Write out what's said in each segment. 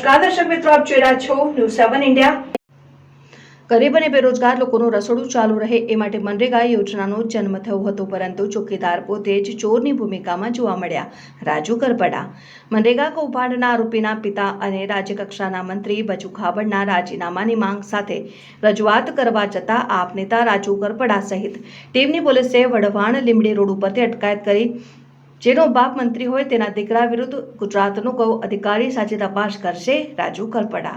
નમસ્કાર દર્શક મિત્રો, આપ જોઈ રહ્યા છો ન્યૂઝ7 ઇન્ડિયા। ગરીબ અને બેરોજગાર લોકોનું રસોડું ચાલુ રહે એ માટે મનરેગા યોજનાનો જન્મ થયો હતો, પરંતુ ચોકીદાર પોતે જ ચોરની ભૂમિકામાં જોવા મળ્યા। રાજુ કરપડા મનરેગા કૌભાંડના આરોપીના પિતા અને રાજ્યકક્ષાના મંત્રી બચુ ખાબડના રાજીનામાની માંગ સાથે રજૂઆત કરવા જતા આપ નેતા રાજુ કરપડા સહિત ટીમની પોલીસે વઢવાણ લીંબડી રોડ ઉપરથી અટકાયત કરી, જેનો બાપ મંત્રી હોય તેના દીકરા વિરુદ્ધ ગુજરાતનો કયો અધિકારી સાચી તપાસ કરશે? રાજુ કરપડા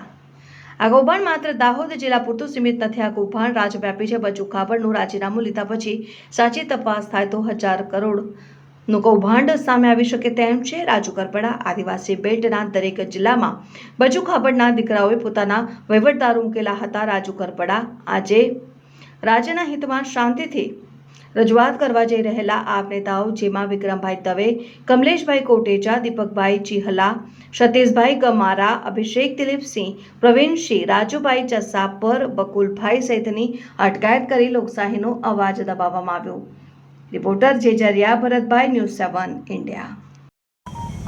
આ કૌભાંડ માત્ર દાહોદ જિલ્લા પૂરતું સીમિત નથી। આ કૌભાંડ રાજવ્યાપી છે। બચુ ખાબડનું રાજીનામું લીધા પછી સાચી તપાસ થાય તો 1000 કરોડનું કૌભાંડ સામે આવી શકે તેમ છે। રાજુ કરપડા આદિવાસી બેલ્ટના દરેક જિલ્લામાં બચુ ખાબડના દીકરાઓએ પોતાના વહીવટદારો મૂકેલા હતા। રાજુ કરપડા આજે રાજ્યના હિતમાં શાંતિથી રજૂઆત કરવા જઈ રહેલા આપ નેતાઓ, જેમાં વિક્રમભાઈ દવે, કમલેશભાઈ કોટેચા, દીપકભાઈ ચિહલા, સતીશભાઈ ગમારા, અભિષેક દિલીપસિંહ, પ્રવીણસિંહ, રાજુભાઈ ચસ્સાપર, બકુલભાઈ સહિતની અટકાયત કરી લોકશાહીનો અવાજ દબાવવામાં આવ્યો। Reporter Jejariya Bharatbhai, news seven India.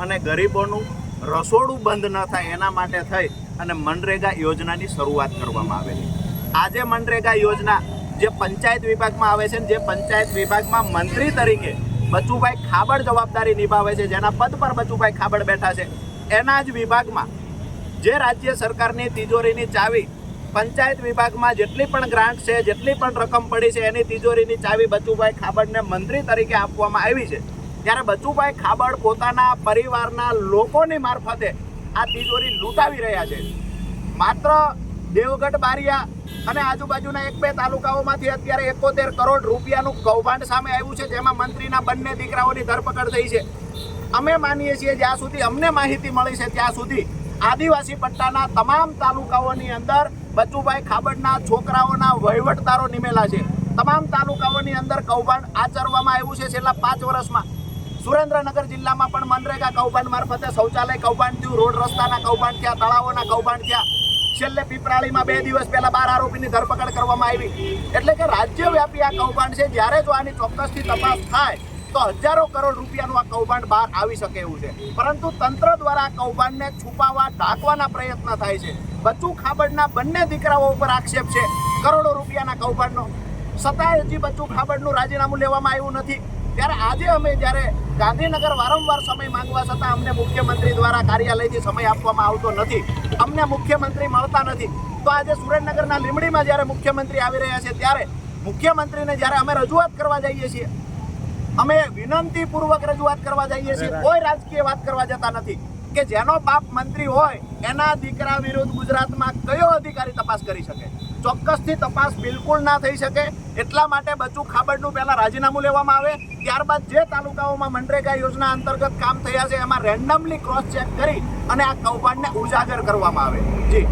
અને ગરીબોનું રસોડું બંધ ન થાય એના માટે થઈ અને મનરેગા યોજનાની શરૂઆત કરવામાં આવેલી। આજે મનરેગા યોજના જે પંચાયત વિભાગમાં આવે છે, જે પંચાયત વિભાગમાં મંત્રી તરીકે બચુભાઈ ખાબડ જવાબદારી નિભાવે છે, જેના પદ પર બચુભાઈ ખાબડ બેઠા છે, એના જ વિભાગમાં જે રાજ્ય સરકારની તિજોરીની ચાવી પંચાયત વિભાગમાં જેટલી પણ ગ્રાન્ટ છે, જેટલી પણ રકમ પડી છે, એની તિજોરીની ચાવી બચુભાઈ ખાબડને મંત્રી તરીકે આપવામાં આવી છે, ત્યારે બચુભાઈ ખાબડ પોતાના પરિવારના લોકોની મારફતે આ તિજોરી લૂંટાવી રહ્યા છે। માત્ર દેવગઢ, બારિયા અને આજુબાજુના 1-2 તાલુકાઓમાંથી અત્યારે 71 કરોડ રૂપિયાનું કૌભાંડ સામે આવ્યું છે, જેમાં મંત્રીના બંને દીકરાઓની ધરપકડ થઈ છે। અમે માનીએ છીએ, જ્યાં સુધી અમને માહિતી મળી છે ત્યાં સુધી આદિવાસી પટ્ટાના તમામ તાલુકાઓની અંદર બચુભાઈ ખાબડના છોકરાઓના વહીવટદારો નિમેલા છે। તમામ તાલુકાઓની અંદર કૌભાંડ આચરવામાં આવ્યું છે છેલ્લા 5 વર્ષમાં। સુરેન્દ્રનગર જિલ્લામાં પણ મનરેગા કૌભાંડ મારફતે શૌચાલય કૌભાંડ થયું, રોડ રસ્તાના કૌભાંડ થયા, તળાવોના કૌભાંડ થયા। છેલ્લે પીપળાળીમાં 2 દિવસ પહેલા 12 આરોપીની ધરપકડ કરવામાં આવી। એટલે કે રાજ્યવ્યાપી આ કૌભાંડ છે। જ્યારે જો આની ચોક્કસથી તપાસ થાય તો હજારો કરોડ રૂપિયાનું આ કૌભાંડ બહાર આવી શકે એવું છે, પરંતુ તંત્ર દ્વારા આ કૌભાંડને છુપાવવા, ઢાંકવાના પ્રયત્ન થાય છે। બચુ ખાબડના બંને દીકરાઓ ઉપર આક્ષેપ છે કરોડો રૂપિયાના કૌભાંડનો, છતાંય હજી બચુ ખાબડનું રાજીનામું લેવામાં આવ્યું નથી। ત્યારે આજે અમે જ્યારે ગાંધીનગર વારંવાર સમય માંગવા છતાં અમને મુખ્યમંત્રી દ્વારા કાર્યાલયથી સમય આપવામાં આવતો નથી, અમને મુખ્યમંત્રી મળતા નથી, તો આજે સુરેન્દ્રનગરના લીંબડીમાં જ્યારે મુખ્યમંત્રી આવી રહ્યા છે ત્યારે મુખ્યમંત્રીને જ્યારે અમે રજૂઆત કરવા જઈએ છીએ, અમે વિનંતીપૂર્વક રજૂઆત કરવા જઈએ છીએ, કોઈ રાજકીય વાત કરવા જતા નથી કે જેનો બાપ મંત્રી હોય એના દીકરા વિરુદ્ધ ગુજરાતમાં કયો અધિકારી તપાસ કરી શકે? ચોક્કસથી તપાસ બિલકુલ ના થઈ શકે। એટલા માટે બચુ ખાબડનું પહેલા રાજીનામું લેવામાં આવે, ત્યારબાદ જે તાલુકાઓમાં મનરેગા યોજના અંતર્ગત કામ થયા છે એમાં રેન્ડમલી ક્રોસ ચેક કરી અને આ કૌભાંડને ઉજાગર કરવામાં આવે। જી।